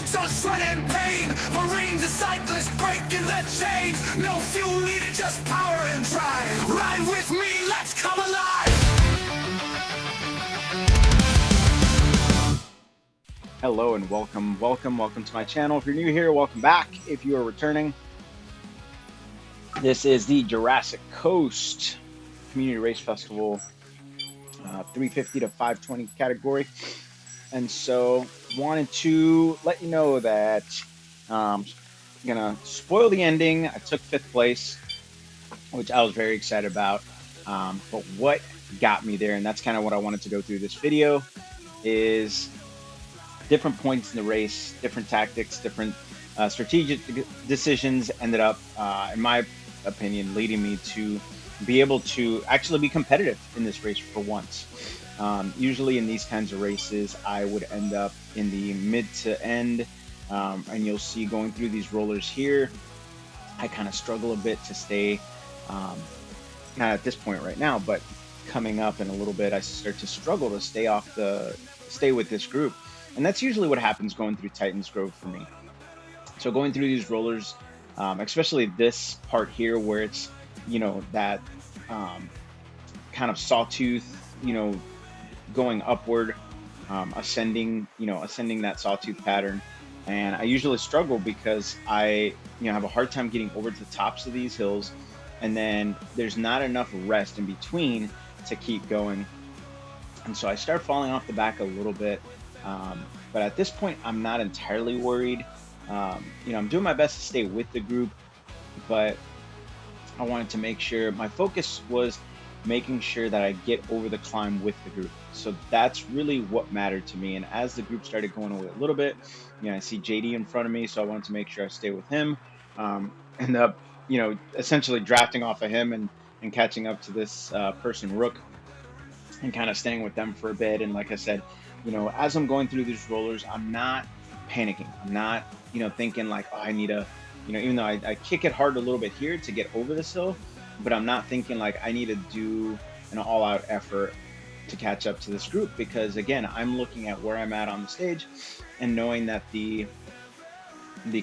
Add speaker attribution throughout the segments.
Speaker 1: So sweat and pain, Marines and cyclists breaking the chains. No fuel needed, just power and drive. Ride with me, let's come alive.
Speaker 2: Hello and welcome to my channel. If you're new here, welcome back. If you are returning, this is the Jurassic Coast Community Race Festival 350 to 520 category. And so wanted to let you know that I'm gonna spoil the ending. I took 5th place, which I was very excited about. But what got me there, and that's kind of what I wanted to go through this video, is different points in the race, different tactics, different strategic decisions ended up, in my opinion, leading me to be able to actually be competitive in this race for once. Usually in these kinds of races, I would end up in the mid to end, and you'll see going through these rollers here, I kind of struggle a bit to stay, not at this point right now, but coming up in a little bit, I start to struggle to stay with this group. And that's usually what happens going through Titans Grove for me. So going through these rollers, especially this part here where it's, that kind of sawtooth, going upward, ascending that sawtooth pattern. And I usually struggle because I, have a hard time getting over to the tops of these hills. And then there's not enough rest in between to keep going. And so I start falling off the back a little bit. But at this point, I'm not entirely worried. I'm doing my best to stay with the group, but I wanted to make sure my focus was making sure that I get over the climb with the group. So that's really what mattered to me. And as the group started going away a little bit, I see JD in front of me, so I wanted to make sure I stay with him. End up, essentially drafting off of him and catching up to this person, Rook, and kind of staying with them for a bit. And like I said, as I'm going through these rollers, I'm not panicking. I'm not, thinking like, oh, I need a, even though I kick it hard a little bit here to get over this hill, but I'm not thinking like I need to do an all-out effort to catch up to this group, because again, I'm looking at where I'm at on the stage and knowing that the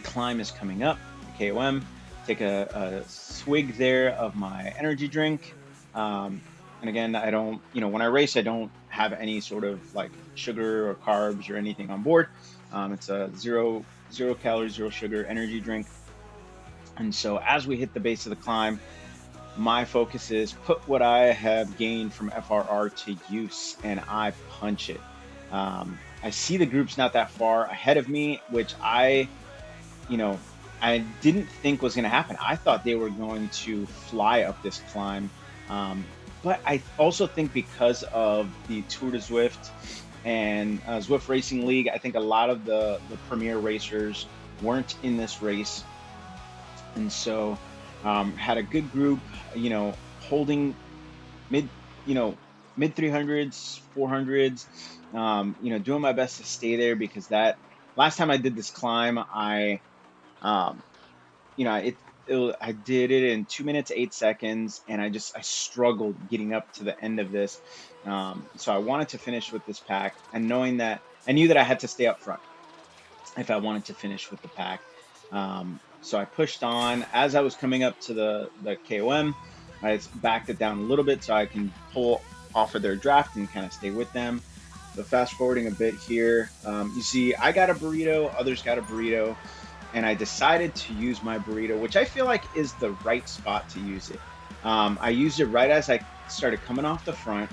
Speaker 2: climb is coming up, the KOM, take a swig there of my energy drink. And again, I don't, when I race, I don't have any sort of like sugar or carbs or anything on board. It's a zero calorie, zero sugar energy drink. And so as we hit the base of the climb, my focus is put what I have gained from FRR to use, and I punch it. I see the group's not that far ahead of me, which I didn't think was going to happen. I thought they were going to fly up this climb. But I also think because of the Tour de Zwift and Zwift Racing League, I think a lot of the premier racers weren't in this race. And so had a good group, holding mid 300s, 400s, doing my best to stay there, because that last time I did this climb, I did it in 2 minutes, 8 seconds, and I struggled getting up to the end of this. So I wanted to finish with this pack, and knowing that I knew that I had to stay up front if I wanted to finish with the pack. So I pushed on. As I was coming up to the KOM, I backed it down a little bit so I can pull off of their draft and kind of stay with them. So fast forwarding a bit here, you see I got a burrito, others got a burrito, and I decided to use my burrito, which I feel like is the right spot to use it. I used it right as I started coming off the front.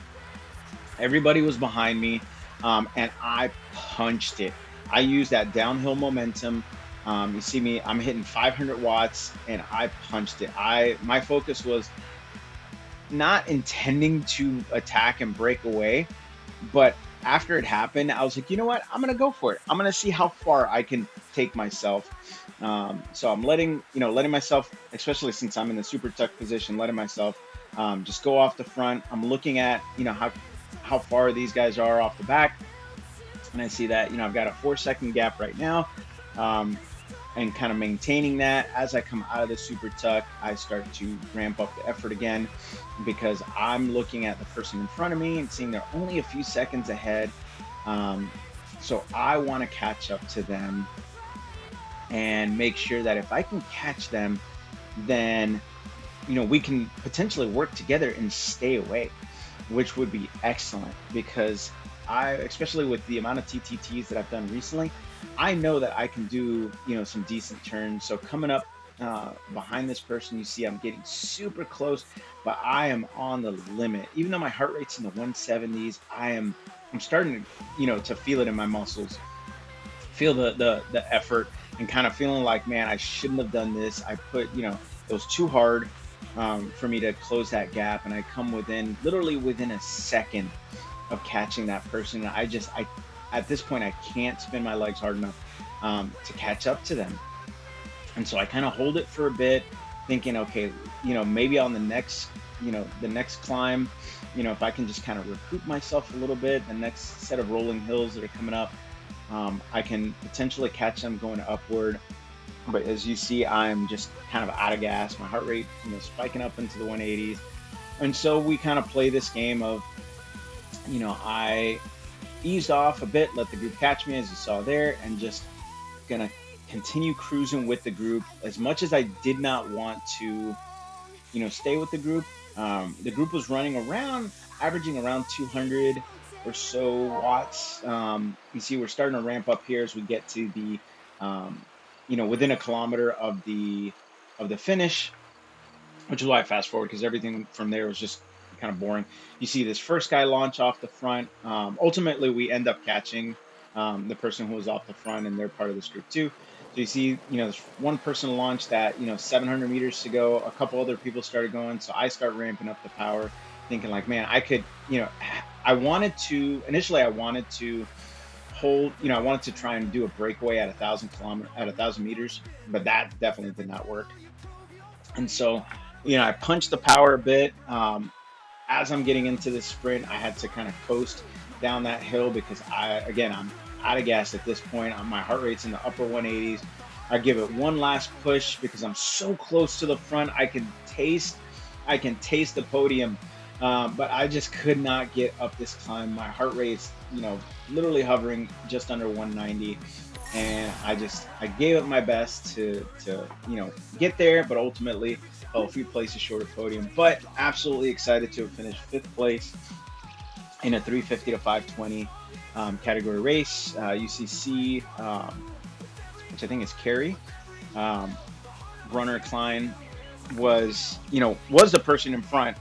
Speaker 2: Everybody was behind me, and I punched it. I used that downhill momentum. You see me, I'm hitting 500 watts, and I punched it. My focus was not intending to attack and break away, but after it happened, I was like, you know what? I'm gonna go for it. I'm gonna see how far I can take myself. So I'm letting myself, especially since I'm in the super tuck position, letting myself just go off the front. I'm looking at how far these guys are off the back, and I see that I've got a 4-second gap right now. And kind of maintaining that. As I come out of the super tuck, I start to ramp up the effort again, because I'm looking at the person in front of me and seeing they're only a few seconds ahead. So I want to catch up to them and make sure that if I can catch them, then we can potentially work together and stay away, which would be excellent because especially with the amount of TTTs that I've done recently, I know that I can do, some decent turns. So coming up behind this person, you see I'm getting super close, but I am on the limit. Even though my heart rate's in the 170s, I'm starting to, to feel it in my muscles, feel the effort, and kind of feeling like, man, I shouldn't have done this. I put, it was too hard for me to close that gap, and I come literally within a second of catching that person. And I at this point I can't spin my legs hard enough to catch up to them, and so I kind of hold it for a bit, thinking, okay, maybe on the next climb, if I can just kind of recoup myself a little bit, the next set of rolling hills that are coming up, I can potentially catch them going upward. But as you see, I'm just kind of out of gas. My heart rate, spiking up into the 180s. And so we kind of play this game of, I eased off a bit, let the group catch me, as you saw there, and just gonna continue cruising with the group. As much as I did not want to, stay with the group was running around, averaging around 200 or so watts. You see, we're starting to ramp up here as we get to the, within a kilometer of the finish, which is why I fast forward, because everything from there was just kind of boring. You see this first guy launch off the front. Ultimately, we end up catching the person who was off the front, and they're part of this group too. So you see, there's one person launched at 700 meters to go. A couple other people started going, so I start ramping up the power, thinking like, man, I could, I wanted to hold, I wanted to try and do a breakaway at 1,000 meters, but that definitely did not work. And so, I punched the power a bit. As I'm getting into this sprint, I had to kind of coast down that hill because I'm out of gas at this point. My heart rate's in the upper 180s. I give it one last push because I'm so close to the front. I can taste the podium, but I just could not get up this climb. My heart rate's, literally hovering just under 190. And I gave it my best to get there, but ultimately fell a few places short of podium. But absolutely excited to have finished 5th place in a 350 to 520 category race. UCC, which I think is Carrie, Brunner Klein was the person in front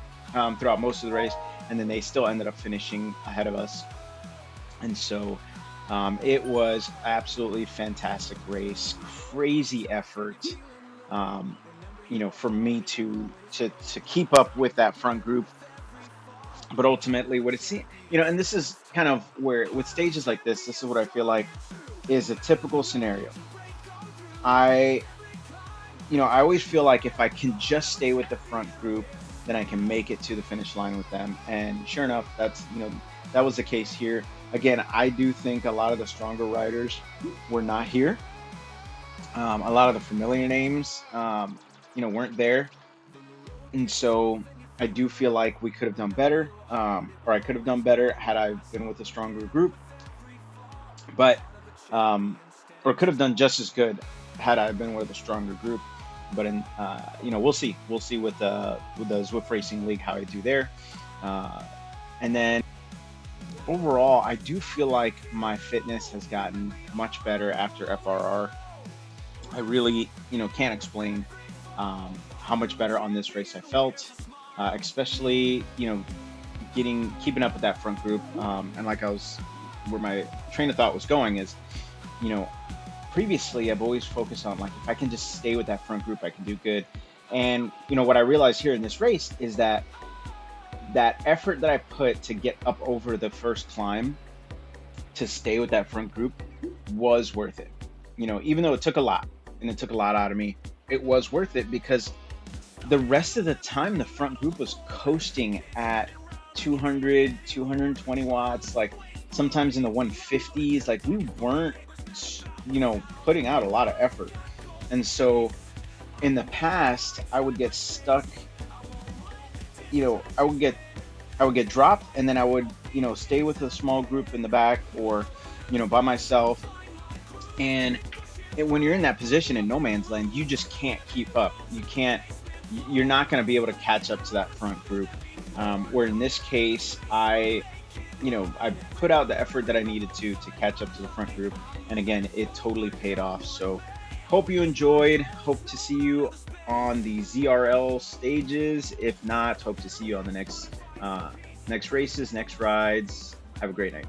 Speaker 2: throughout most of the race, and then they still ended up finishing ahead of us. And so it was absolutely fantastic race, crazy effort, for me to keep up with that front group. But ultimately, what it seemed, and this is kind of where, with stages like this is what I feel like is a typical scenario. I always feel like if I can just stay with the front group, then I can make it to the finish line with them. And sure enough, that was the case here. Again, I do think a lot of the stronger riders were not here. A lot of the familiar names, weren't there. And so I do feel like we could have done better, or I could have done better had I been with a stronger group. But, or could have done just as good had I been with a stronger group. But we'll see. We'll see with the Zwift Racing League how I do there. And then overall, I do feel like my fitness has gotten much better after FRR. I really, can't explain how much better on this race I felt, especially, keeping up with that front group. And where my train of thought was going is, previously I've always focused on, like, if I can just stay with that front group, I can do good. And, what I realized here in this race is that effort that I put to get up over the first climb to stay with that front group was worth it. Even though it took a lot, and it took a lot out of me, it was worth it because the rest of the time the front group was coasting at 200, 220 watts, like sometimes in the 150s. Like, we weren't, putting out a lot of effort. And so in the past, I would get stuck, I would get dropped, and then I would, stay with a small group in the back, or, by myself. And when you're in that position in no man's land, you just can't keep up. You're not going to be able to catch up to that front group. Where in this case, I put out the effort that I needed to catch up to the front group, and again, it totally paid off. So, hope you enjoyed. Hope to see you on the ZRL stages. If not, hope to see you on the next races, next rides. Have a great night.